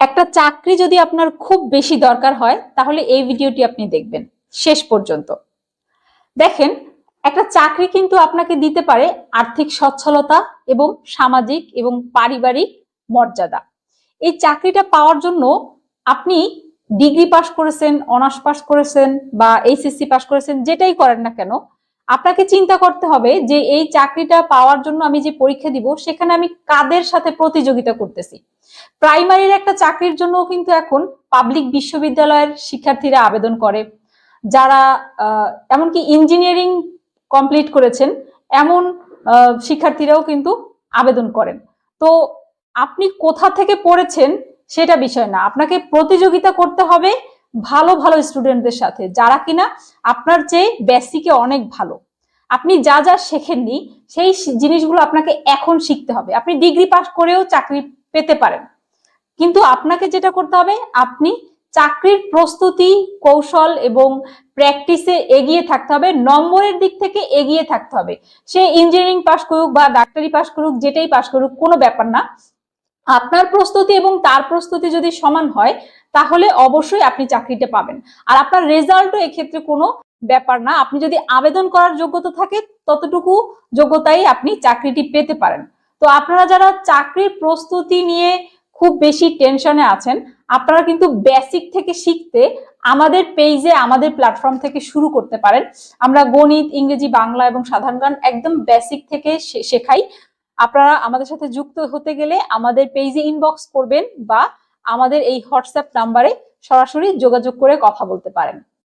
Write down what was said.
একটা চাকরি যদি আপনার খুব বেশি দরকার হয় তাহলে এই ভিডিওটি আপনি দেখবেন শেষ পর্যন্ত। দেখেন, একটা চাকরি কিন্তু আপনাকে দিতে পারে আর্থিক সচ্ছলতা এবং সামাজিক এবং পারিবারিক মর্যাদা। এই চাকরিটা পাওয়ার জন্য আপনি ডিগ্রি পাস করেছেন, অনার্স পাস করেছেন বা এইচএসসি পাস করেছেন, যেটাই করেন না কেন, আপনাকে চিন্তা করতে হবে যে এই চাকরিটা পাওয়ার জন্য আমি যে পরীক্ষা দিব সেখানে আমি কাদের সাথে প্রতিযোগিতা করতেছি। প্রাইমারির একটা চাকরির জন্য কিন্তু এখন পাবলিক বিশ্ববিদ্যালয়ের শিক্ষার্থীরা আবেদন করে, যারা এমনকি ইঞ্জিনিয়ারিং কমপ্লিট করেছেন এমন শিক্ষার্থীরাও কিন্তু আবেদন করেন। তো আপনি কোথা থেকে পড়েছেন সেটা বিষয় না, আপনাকে প্রতিযোগিতা করতে হবে ভালো ভালো স্টুডেন্টদের সাথে, যারা কিনা আপনার চেয়ে বেসিকে অনেক ভালো। আপনি যা যা শেখেননি সেই জিনিসগুলো আপনাকে এখন শিখতে হবে। আপনি ডিগ্রি পাস করেও চাকরি পেতে পারেন, কিন্তু আপনাকে যেটা করতে হবে, আপনি চাকরির প্রস্তুতি, কৌশল এবং প্র্যাকটিসে এগিয়ে থাকতে হবে, নম্বরের দিক থেকে এগিয়ে থাকতে হবে। সে ইঞ্জিনিয়ারিং পাস করুক বা ডাক্তারি পাস করুক, যেটাই পাস করুক, কোনো ব্যাপার না। আপনার প্রস্তুতি এবং তার প্রস্তুতি যদি সমান হয় তাহলে অবশ্যই আপনি চাকরিটা পাবেন। আর আপনার রেজাল্টও এক্ষেত্রে কোনো ব্যাপার না, আপনি যদি আবেদন করার যোগ্যতা থাকে ততটুকু যোগ্যতাই আপনি চাকরিটি পেতে পারেন। তো আপনারা যারা চাকরির প্রস্তুতি নিয়ে খুব বেশি টেনশনে আছেন, আপনারা কিন্তু বেসিক থেকে শিখতে আমাদের পেজে, আমাদের প্ল্যাটফর্ম থেকে শুরু করতে পারেন। আমরা গণিত, ইংরেজি, বাংলা এবং সাধারণ জ্ঞান একদম বেসিক থেকে শেখাই। আপনারা আমাদের সাথে যুক্ত হতে গেলে আমাদের পেজে ইনবক্স করবেন বা আমাদের এই হোয়াটসঅ্যাপ নাম্বারে সরাসরি যোগাযোগ করে কথা বলতে পারেন।